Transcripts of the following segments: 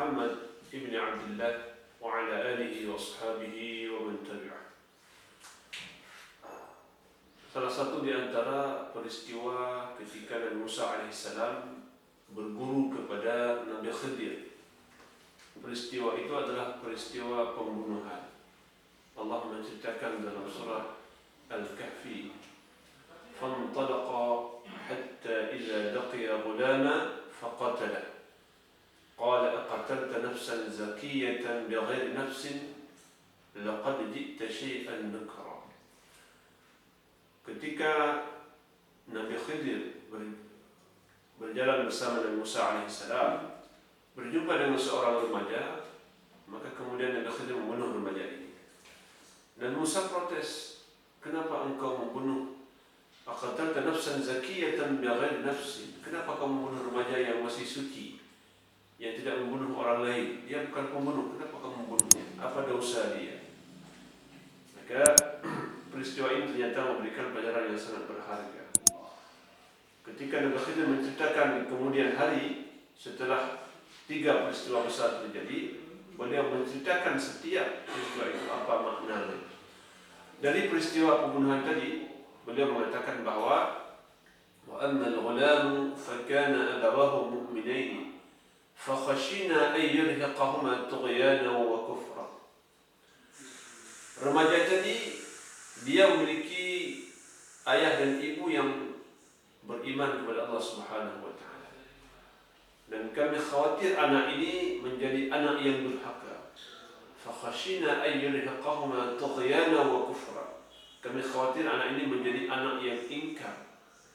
Muhammad ibn Abdullah wa ala alihi wa ashabihi wa man tabi'ah. Salah satu di antara peristiwa ketika Nabi Musa alaihissalam berguru kepada Nabi Khidir, peristiwa itu adalah peristiwa pembunuhan. Allah menceritakan dalam surah Al-Kahfi, فانطلقا حتى إذا لقي غلاما فقتله قال أقتلت نفسا زكية بغير نفس لقد جئت شيئا نكرا. Ketika Nabi Khidir berjalan bersama Nabi Musa alaihissalam berjumpa dengan seorang remaja, maka kemudian Nabi Khidir membunuh remaja ini. Dan Musa protes, kenapa engkau membunuh? Aqatalta nafsan zakiyatan bighairi nafsin. Kenapa kamu membunuh remaja yang masih suci, yang tidak membunuh orang lain? Dia bukan pembunuh, kenapa kamu membunuhnya? Apa dosa dia? Maka peristiwa ini ternyata memberikan pelajaran yang sangat berharga. Ketika Nabi Khidir menceritakan di kemudian hari setelah 3 peristiwa besar terjadi, beliau menceritakan setiap peristiwa itu apa maknanya. Dari peristiwa pembunuhan tadi, beliau mengatakan bahwa wa ammal ghulamu fakana abawahu mu'minaini fakhashina an yurhiqahuma tughyana wa kufra. Remaja tadi dia memiliki ayah dan ibu yang beriman kepada Allah Subhanahu wa taala. Dan kami khawatir anak ini menjadi anak yang durhaka. Fakhashina an yurhiqahuma tughyana wa kufra. Kami khawatir anak ini menjadi anak yang ingkar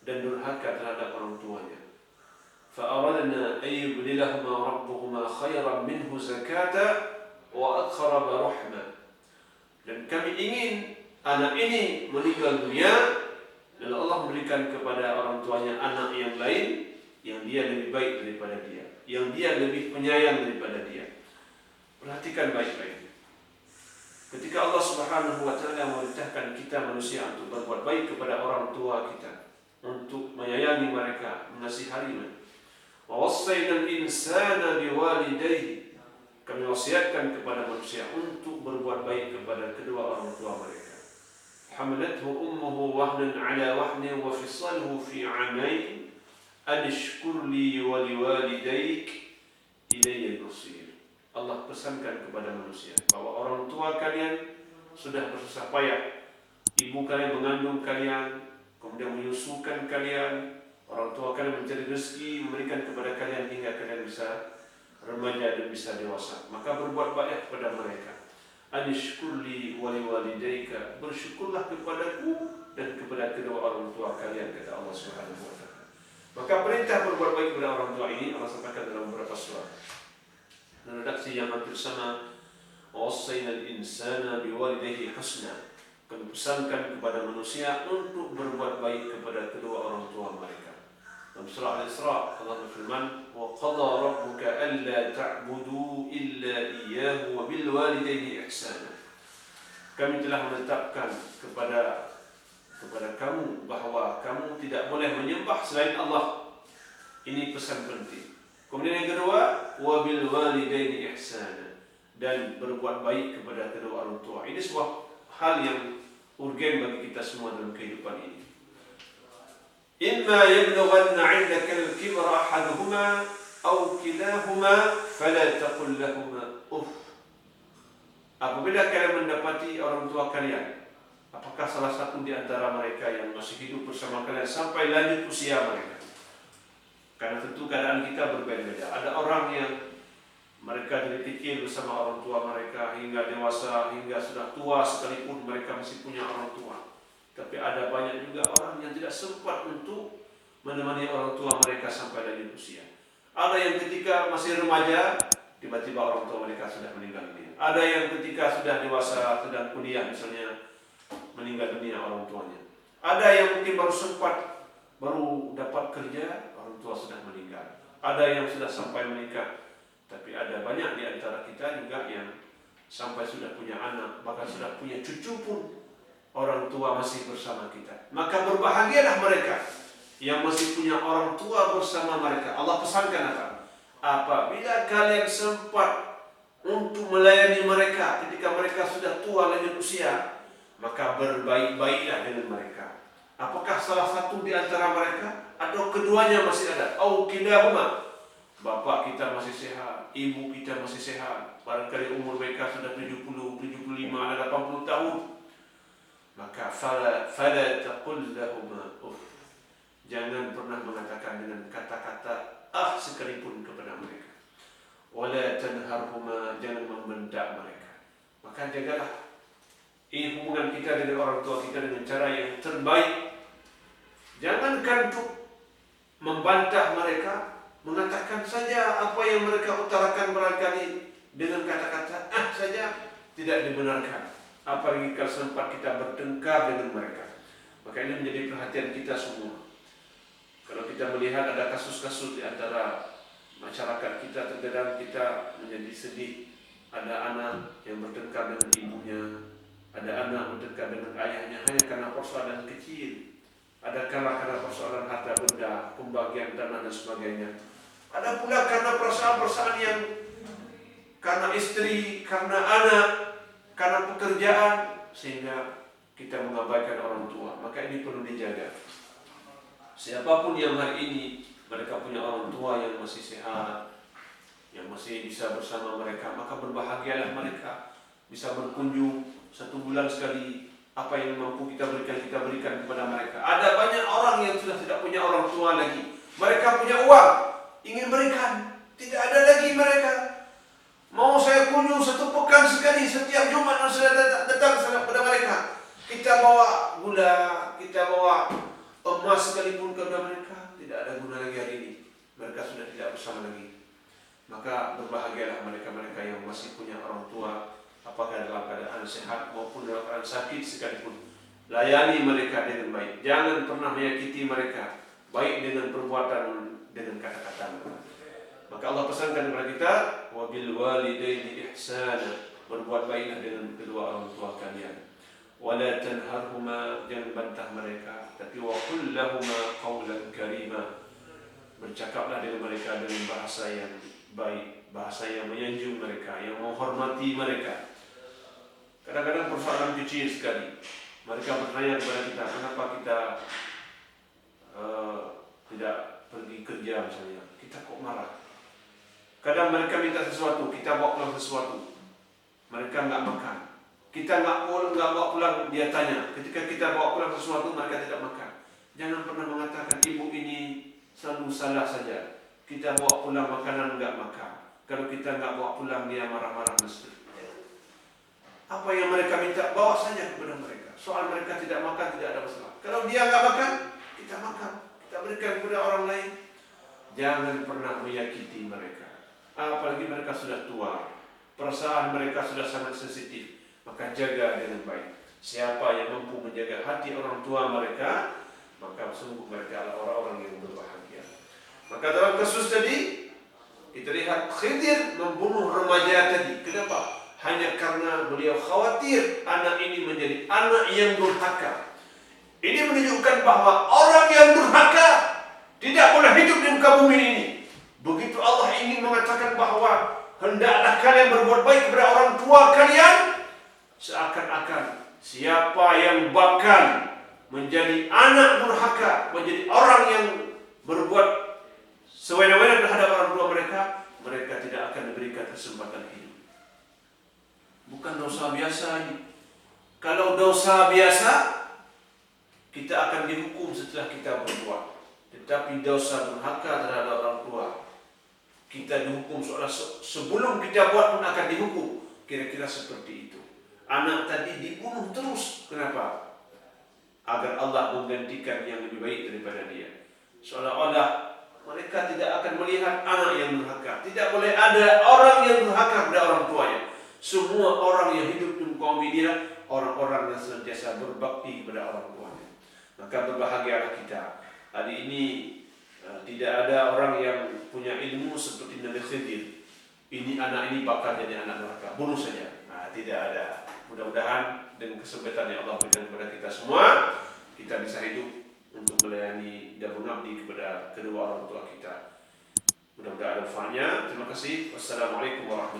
dan durhaka terhadap orang tuanya. فَأَرَدْنَا أَن يُبْدِلَهُمَا رَبُّهُمَا خَيْرًا مِنْهُ زَكَاةً وَأَقْرَبَ رَحْمًا. Dan kami ingin anak ini meninggal dunia dan Allah memberikan kepada orang tuanya anak yang lain yang dia lebih baik daripada dia, yang dia lebih penyayang daripada dia. Perhatikan baik-baik. Ketika Allah Subhanahu wa taala memerintahkan kita manusia untuk berbuat baik kepada orang tua kita, untuk menyayangi mereka, mengasihani mereka. Wa wassayna al-insana biwalidayhi. Kami wasiatkan kepada manusia untuk berbuat baik kepada kedua orang tua mereka. Hamalathu ummuhu wahnan ala wahnin wa fisaluhu fi 'amayn an ishkur li wa liwalidayk ilayya al-masir. Allah pesankan kepada manusia bahwa orang tua kalian sudah bersusah payah, ibu kalian mengandung kalian, kemudian menyusukan kalian, orang tua kalian mencari rezeki, memberikan kepada kalian hingga kalian bisa remaja dan bisa dewasa. Maka berbuat baik kepada mereka. Anishkurli wali walidayka, bersyukurlah kepadaku dan kepada kedua orang tua kalian, kata Allah Subhanahu wa taala. Maka perintah berbuat baik kepada orang tua ini Allah sampaikan dalam beberapa surah. Redaksi yang hampir sama, wassayna al-insana biwalidayhi husna. Kami pesankan kepada manusia untuk berbuat baik kepada kedua orang tua mereka. Dalam surah Al-Isra Allah berfirman, wa qada rabbuka alla ta'budu illa iyyahu wa bil walidayni ihsana. Kami telah menetapkan kepada kamu bahwa kamu tidak boleh menyembah selain Allah. Ini pesan penting. Kemudian yang kedua, wabil walidaini ihsana, dan berbuat baik kepada kedua orang tua. Ini sebuah hal yang urgen bagi kita semua dalam kehidupan ini. Imma yablughanna 'indaka al-kibra ahaduhuma aw kilahuma fala taqul lahumā uff. Apabila kalian mendapati orang tua kalian, apakah salah satu di antara mereka yang masih hidup bersama kalian sampai lanjut usia mereka? Karena tentu keadaan kita berbeda-beda. Ada orang yang mereka dari kecil bersama orang tua mereka hingga dewasa, hingga sudah tua sekalipun mereka masih punya orang tua. Tapi ada banyak juga orang yang tidak sempat untuk menemani orang tua mereka sampai lanjut usia. Ada yang ketika masih remaja, tiba-tiba orang tua mereka sudah meninggal dunia. Ada yang ketika sudah dewasa, sedang kuliah misalnya, meninggal dunia orang tuanya. Ada yang mungkin baru dapat kerja, orang tua sudah meninggal. Ada yang sudah sampai menikah, tapi ada banyak di antara kita juga yang sampai sudah punya anak, bahkan sudah punya cucu pun orang tua masih bersama kita. Maka berbahagialah mereka yang masih punya orang tua bersama mereka. Allah pesankan apa? apabila kalian sempat untuk melayani mereka ketika mereka sudah tua lanjut usia, maka berbaik-baiklah dengan mereka. Apakah salah satu di antara mereka atau keduanya masih ada? Au kilahuma, bapak kita masih sehat, ibu kita masih sehat, barangkali umur mereka sudah 70, 75, ada 80 tahun. Maka fala taqul lahuma uff. Jangan pernah mengatakan dengan kata-kata sekalipun kepada mereka. Wala tanharhuma, jangan membentak mereka. Maka jagalah hubungan kita dengan orang tua kita dengan cara yang terbaik. Jangankan untuk membantah mereka, mengatakan saja apa yang mereka utarakan barangkali dengan kata-kata saja tidak dibenarkan. Apalagi kalau sempat kita bertengkar dengan mereka. Maka ini menjadi perhatian kita semua. Kalau kita melihat ada kasus-kasus di antara masyarakat kita, terkadang kita menjadi sedih. Ada anak yang bertengkar dengan ibunya, ada anak bertengkar dengan ayahnya hanya karena persoalan kecil. Ada karena persoalan harta benda, pembagian tanah dan sebagainya. Ada pula karena persoalan yang karena istri, karena anak, karena pekerjaan, sehingga kita mengabaikan orang tua. Maka ini perlu dijaga. Siapapun yang hari ini mereka punya orang tua yang masih sehat, yang masih bisa bersama mereka, maka berbahagialah mereka. Bisa berkunjung 1 bulan sekali. Apa yang mampu kita berikan kepada mereka. Ada banyak orang yang sudah tidak punya orang tua lagi. Mereka punya uang, ingin berikan, tidak ada lagi mereka. Mau saya kunjung 1 pekan sekali, setiap Jumat saya datang kepada mereka. Kita bawa gula, kita bawa emas sekalipun kepada mereka. Tidak ada guna lagi hari ini. Mereka sudah tidak bersama lagi. Maka berbahagialah mereka-mereka yang masih punya orang tua, apakah dalam keadaan sehat maupun dalam keadaan sakit sekalipun. Layani mereka dengan baik. Jangan pernah menyakiti mereka, baik dengan perbuatan, dengan kata-kata. Maka Allah pesankan kepada kita, wabil walidaini ihsana, berbuat baiklah dengan kedua orang tua kalian. Wala tanharhuma, jangan bantah mereka, tapi wa qul lahuma qawlan karima, bercakaplah dengan mereka dengan bahasa yang baik, bahasa yang menyanjung mereka, yang menghormati mereka. Kadang-kadang persoalan kecil sekali. Mereka bertanya kepada kita, kenapa kita tidak pergi kerja misalnya. Kita kok marah. Kadang mereka minta sesuatu, kita bawa pulang sesuatu. Mereka enggak makan. Kita enggak bawa pulang, dia tanya. Ketika kita bawa pulang sesuatu, mereka tidak makan. Jangan pernah mengatakan, ibu ini selalu salah saja. Kita bawa pulang makanan enggak makan. Kalau kita enggak bawa pulang, dia marah-marah mesti. Apa yang mereka minta, bawa saja kepada mereka. Soal mereka tidak makan, tidak ada masalah. Kalau dia enggak makan, kita makan. Kita berikan kepada orang lain. Jangan pernah menyakiti mereka. Apalagi mereka sudah tua. Perasaan mereka sudah sangat sensitif. Maka jaga dengan baik. Siapa yang mampu menjaga hati orang tua mereka, maka sungguh mereka adalah orang-orang yang berbahagia. Maka dalam kasus tadi, kita lihat Khidir membunuh remaja tadi. Kenapa? Hanya karena beliau khawatir anak ini menjadi anak yang durhaka. Ini menunjukkan bahwa orang yang durhaka tidak boleh hidup di muka bumi ini. Begitu Allah ingin mengatakan bahwa hendaklah kalian berbuat baik kepada orang tua kalian, seakan-akan siapa yang bakal menjadi anak durhaka, menjadi orang yang berbuat sewenang-wenang terhadap orang tua mereka, mereka tidak akan diberikan kesempatan hidup. Bukan dosa biasa ini. Kalau dosa biasa, kita akan dihukum setelah kita berbuat. Tetapi dosa durhaka terhadap orang tua, kita dihukum seolah sebelum kita buat pun akan dihukum. Kira-kira seperti itu. Anak tadi dibunuh terus. Kenapa? Agar Allah menggantikan yang lebih baik daripada dia. Seolah-olah mereka tidak akan melihat anak yang durhaka. Tidak boleh ada orang yang durhaka kepada orang tuanya. Semua orang yang hidup di muka bumi ini orang-orang yang senantiasa berbakti kepada orang tuanya. Maka berbahagialah kita. Hari ini tidak ada orang yang punya ilmu seperti Nabi Khidir. Ini anak ini bakal jadi anak neraka, bunuh saja. Tidak ada. Mudah-mudahan dengan kesempatan yang Allah berikan kepada kita semua, kita bisa hidup untuk melayani dan mengabdi kepada kedua orang tua kita. Mudah-mudahan manfaatnya. Terima kasih. Wassalamualaikum warahmatullahi wabarakatuh.